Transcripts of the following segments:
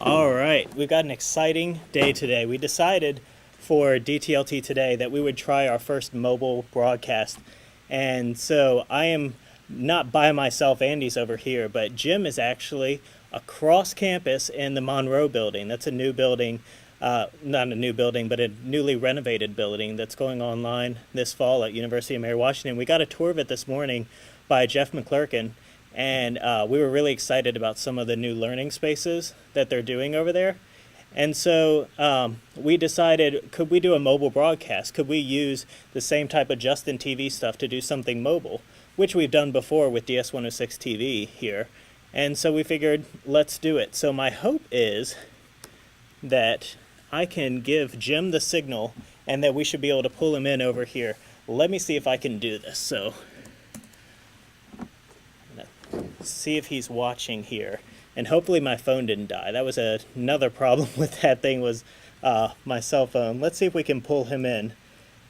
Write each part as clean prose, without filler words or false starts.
All right, we've got an exciting day today. We decided for DTLT today that we would try our first mobile broadcast. And so I am not by myself, Andy's over here, but Jim is actually across campus in the Monroe building. That's a new building, not a new building, but a newly renovated building that's going online this fall at University of Mary Washington. We got a tour of it this morning by Jeff McClurkin. And we were really excited about some of the new learning spaces that they're doing over there. And so we decided, could we do a mobile broadcast? Could we use the same type of Justin TV stuff to do something mobile, which we've done before with DS106 TV here. And so we figured, let's do it. So my hope is that I can give Jim the signal and that we should be able to pull him in over here. Let me see if I can do this. So see if he's watching here, and hopefully my phone didn't die. That was another problem with that thing, was my cell phone. Let's see if we can pull him in,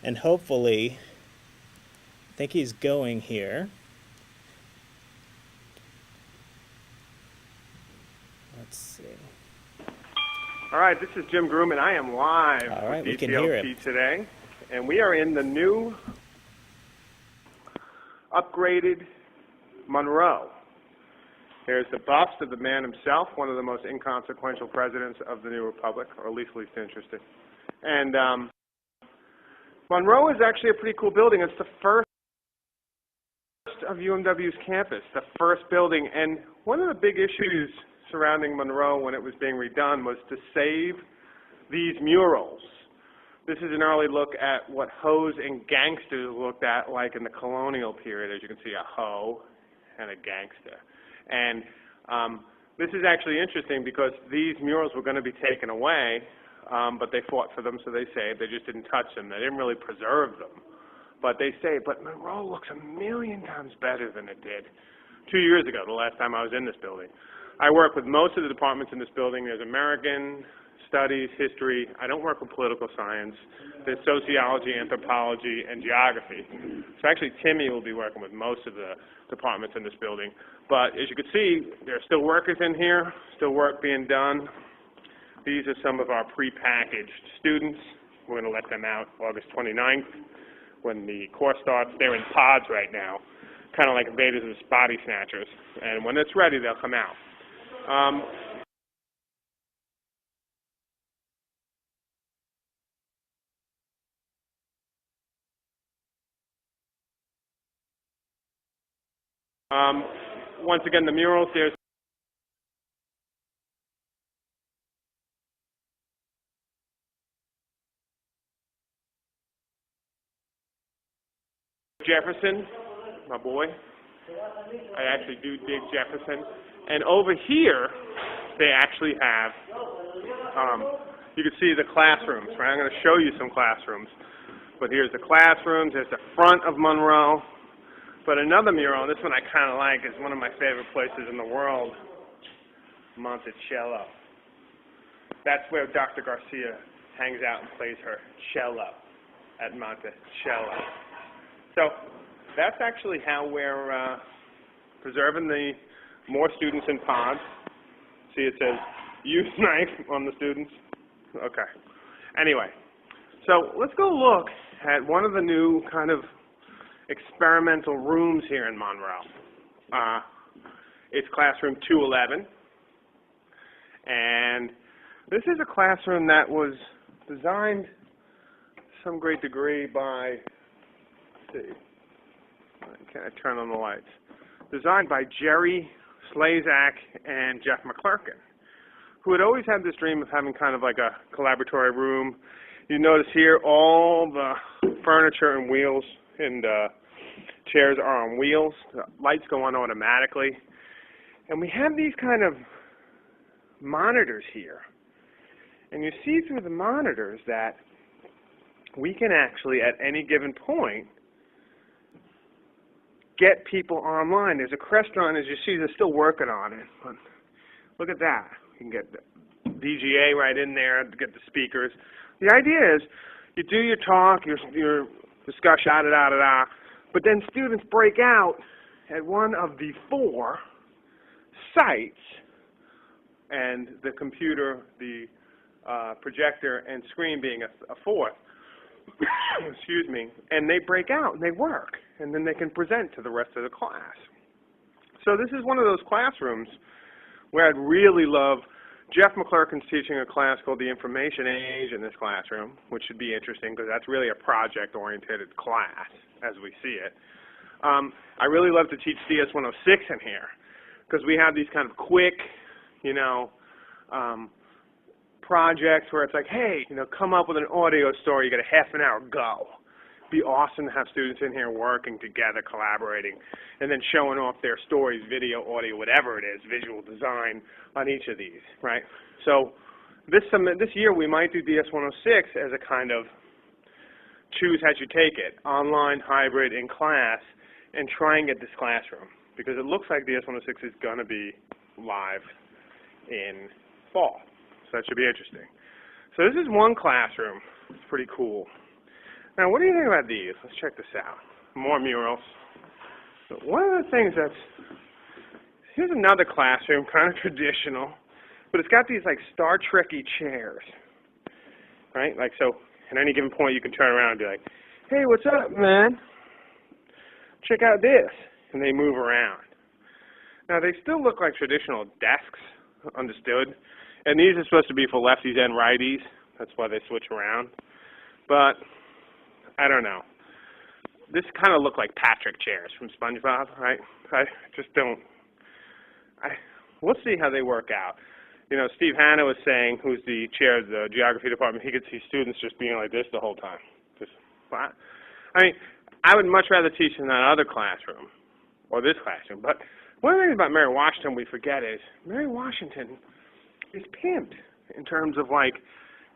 and hopefully I think he's going here. Let's see. All right, this is Jim Groom, and I am live All right, we with can hear him DTLT today, and we are in the new upgraded Monroe. Here's the bust of the man himself, one of the most inconsequential presidents of the new republic, or at least interesting. And Monroe is actually a pretty cool building. It's the first of UMW's campus, the first building. And one of the big issues surrounding Monroe when it was being redone was to save these murals. This is an early look at what hoes and gangsters looked at like in the colonial period. As you can see, a hoe and a gangster. And this is actually interesting because these murals were going to be taken away, but they fought for them, so they saved. They just didn't touch them. They didn't really preserve them, but they saved. But Monroe looks a million times better than it did 2 years ago, the last time I was in this building. I work with most of the departments in this building. There's American Studies, History. I don't work with political science. There's Sociology, Anthropology, and Geography. So actually Timmy will be working with most of the departments in this building. But as you can see, there are still workers in here, still work being done. These are some of our pre-packaged students. We're going to let them out August 29th when the course starts. They're in pods right now, kind of like invaders and body snatchers. And when it's ready, they'll come out. Once again, the murals, there's Jefferson, my boy. I actually do dig Jefferson. And over here, they actually have, you can see the classrooms, right? I'm going to show you some classrooms. But here's the classrooms, there's the front of Monroe. But another mural, and this one I kind of like, is one of my favorite places in the world, Monticello. That's where Dr. Garcia hangs out and plays her cello at Monticello. So that's actually how we're preserving the more students in pods. See, it says use knife on the students. Okay. Anyway, so let's go look at one of the new kind of experimental rooms here in Monroe. It's classroom 211, and this is a classroom that was designed to some great degree by, let's see, can I turn on the lights? Designed by Jerry Slazak and Jeff McClurkin, who had always had this dream of having kind of like a collaboratory room. You notice here all the furniture and wheels and chairs are on wheels. The lights go on automatically. And we have these kind of monitors here. And you see through the monitors that we can actually, at any given point, get people online. There's a restaurant, as you see, they're still working on it. But look at that. You can get the VGA right in there to get the speakers. The idea is you do your talk, your discussion, da-da-da-da-da, but then students break out at one of the 4 sites and the computer, the projector, and screen being a fourth. Excuse me. And they break out and they work, and then they can present to the rest of the class. So this is one of those classrooms where I'd really love. Jeff McClurkin's teaching a class called The Information Age in this classroom, which should be interesting because that's really a project-oriented class as we see it. I really love to teach DS-106 in here because we have these kind of quick, projects where it's like, hey, come up with an audio story, you got a half an hour, go. Be awesome to have students in here working together, collaborating, and then showing off their stories, video, audio, whatever it is, visual design on each of these, right? So this year we might do DS-106 as a kind of choose as you take it, online, hybrid, in class, and try and get this classroom because it looks like DS-106 is going to be live in fall. So that should be interesting. So this is one classroom. It's pretty cool. Now, what do you think about these? Let's check this out. More murals. So one of the things here's another classroom, kind of traditional, but it's got these like Star Trek-y chairs, right? Like so, at any given point, you can turn around and be like, "Hey, what's up, man? Check out this," and they move around. Now, they still look like traditional desks, understood, and these are supposed to be for lefties and righties. That's why they switch around, but I don't know. This kind of looked like Patrick chairs from SpongeBob, right? I just don't. We'll see how they work out. Steve Hanna was saying, who's the chair of the geography department, he could see students just being like this the whole time. I would much rather teach in that other classroom or this classroom. But one of the things about Mary Washington we forget is Mary Washington is pimped in terms of like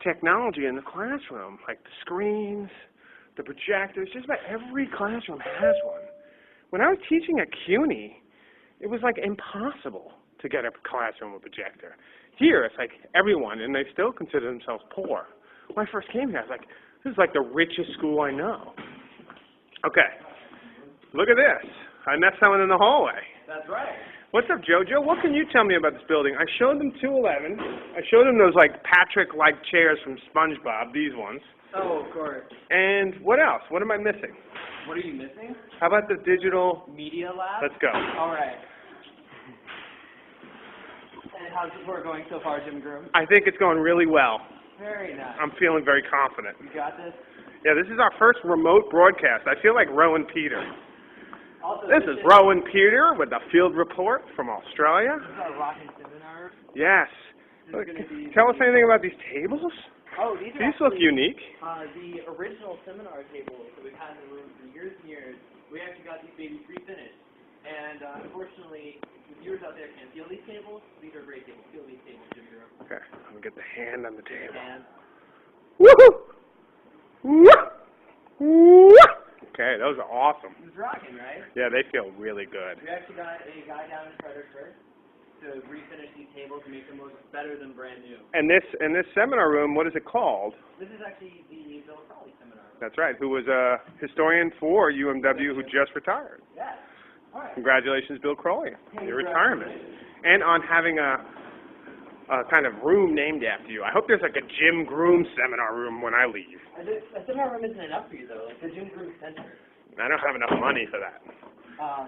technology in the classroom, like the screens, the projectors. Just about every classroom has one. When I was teaching at CUNY, it was like impossible to get a classroom with a projector. Here, it's like everyone, and they still consider themselves poor. When I first came here, I was like, this is like the richest school I know. Okay, look at this. I met someone in the hallway. That's right. What's up, JoJo? What can you tell me about this building? I showed them 211. I showed them those like Patrick-like chairs from SpongeBob, these ones. Oh, of course. And what else? What am I missing? What are you missing? How about the digital? Media lab? Let's go. All right. And how's the tour going so far, Jim Groom? I think it's going really well. Very nice. I'm feeling very confident. You got this? Yeah, this is our first remote broadcast. I feel like Rowan Peter. Also, This is Rowan Peter with the field report from Australia. This is our rocking seminar. Yes. This is gonna be Tell us anything about these tables? Oh, these are These look actually, unique. The original seminar tables that we've had in the room for years and years. We actually got these babies pre-finished. And unfortunately, the viewers out there can't feel these tables. These are great tables. Feel these tables, Jim Groom. Okay, I'm going to get the hand on the table. And Woohoo! Woo! Okay, those are awesome. it's rocking, right? Yeah, they feel really good. We actually got a guy down in Fredericksburg to refinish these tables and make them look better than brand new. And this seminar room, what is it called? This is actually the Bill Crowley seminar. That's right, who was a historian for UMW who just retired. Yes. All right. Congratulations, Bill Crowley, on your retirement. Congratulations. And on having a kind of room named after you. I hope there's like a Jim Groom seminar room when I leave. A seminar room isn't enough for you, though. Like the Jim Groom Center. I don't have enough money for that.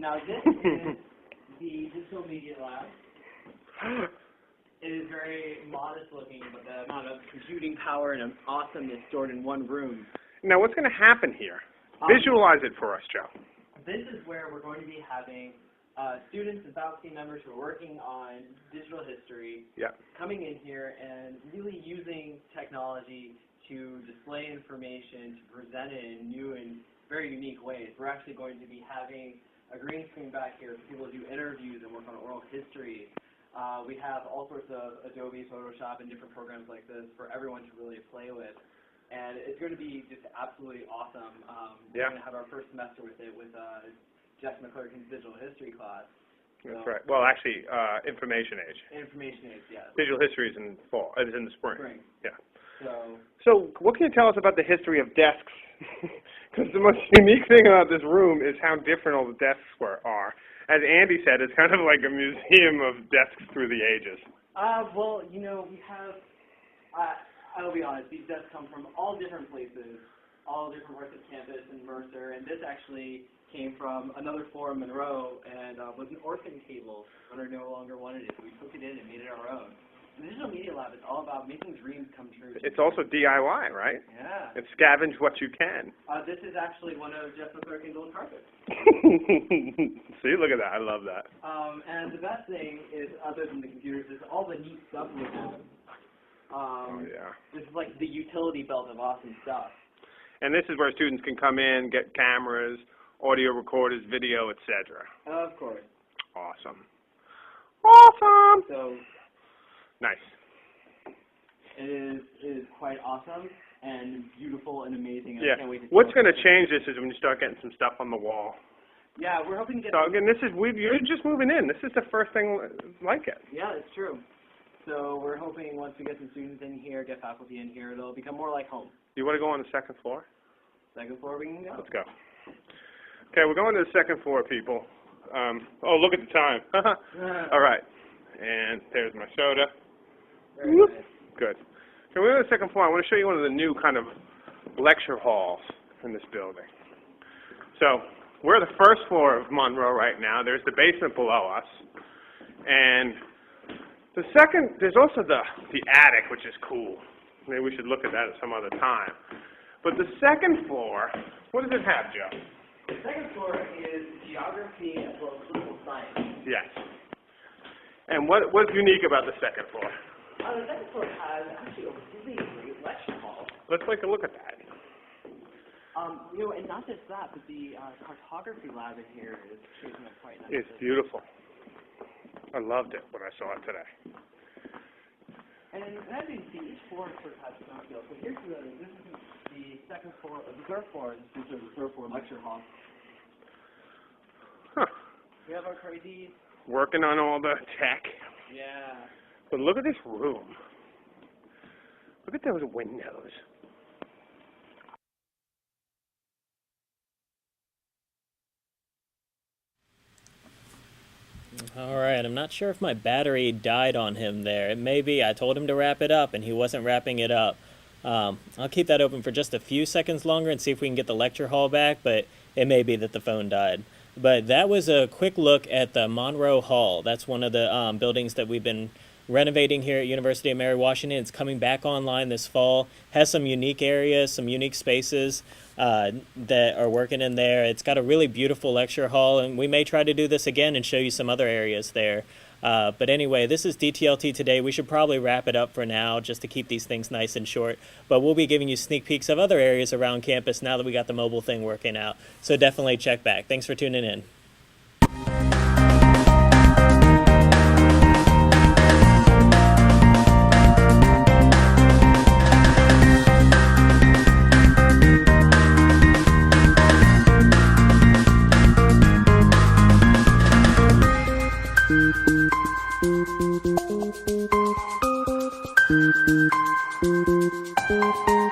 Now, this is the Digital Media Lab. It is very modest looking, but the amount of computing power and awesomeness stored in one room. Now, what's going to happen here? Visualize it for us, Joe. This is where we're going to be having students and faculty members who are working on digital history coming in here and really using technology to display information, to present it in new and very unique ways. We're actually going to be having a green screen back here for people to do interviews and work on oral history. We have all sorts of Adobe, Photoshop, and different programs like this for everyone to really play with. And it's going to be just absolutely awesome. We're going to have our first semester with it with Jeff McClurkin's digital history class. That's right. Well, actually, information age. Information age, yes. Digital history is in fall. It is in the spring. Yeah. So what can you tell us about the history of desks? Because the most unique thing about this room is how different all the desks are. As Andy said, it's kind of like a museum of desks through the ages. Well, you know, we have, I'll be honest, these desks come from all different places, all different parts of campus and Mercer, and this actually came from another floor in Monroe and was an orphan table when we no longer wanted it. We took it in and made it our own. The Digital Media Lab is all about making dreams come true. It's also DIY, right? Yeah. It's scavenge what you can. This is actually one of Jeff McClurkin's old carpets. See, look at that. I love that. And the best thing is, other than the computers, is all the neat stuff we have. Oh, yeah. This is like the utility belt of awesome stuff. And this is where students can come in, get cameras, audio recorders, video, etc. Of course. Awesome. Awesome! So, nice. It is quite awesome and beautiful and amazing. And Yeah. I can't wait to What's going to change this is when you start getting some stuff on the wall. Yeah, we're hoping to get... So again, you're just moving in. This is the first thing like it. Yeah, it's true. So we're hoping once we get some students in here, get faculty in here, it'll become more like home. You want to go on the second floor? Second floor, we can go. Let's go. Okay, we're going to the second floor, people. Oh, look at the time. All right. And there's my soda. Very nice. Good. Okay, we're on the second floor. I want to show you one of the new kind of lecture halls in this building. So we're at the first floor of Monroe right now. There's the basement below us. And the second, there's also the attic, which is cool. Maybe we should look at that at some other time. But the second floor, what does it have, Joe? The second floor is geography as well as political science. Yes. And what's unique about the second floor? The second floor has actually a really great lecture hall. Let's take a look at that. You know, and not just that, but the cartography lab in here is shaping up quite nicely. It's beautiful. I loved it when I saw it today. And as you can see, each floor sort of has its own feel. So here's this is the second floor, the third floor, this is the third floor lecture hall. Huh. We have our crazy... Working on all the tech. Yeah. But look at this room. Look at those windows. All right, I'm not sure if my battery died on him there. It may be. I told him to wrap it up, and he wasn't wrapping it up. I'll keep that open for just a few seconds longer and see if we can get the lecture hall back, but it may be that the phone died. But that was a quick look at the Monroe Hall. That's one of the buildings that we've been renovating here at University of Mary Washington. It's coming back online this fall. Has some unique areas, some unique spaces that are working in there. It's got a really beautiful lecture hall, and we may try to do this again and show you some other areas there. But anyway, this is DTLT today. We should probably wrap it up for now just to keep these things nice and short. But we'll be giving you sneak peeks of other areas around campus now that we got the mobile thing working out. So definitely check back. Thanks for tuning in. Thank you.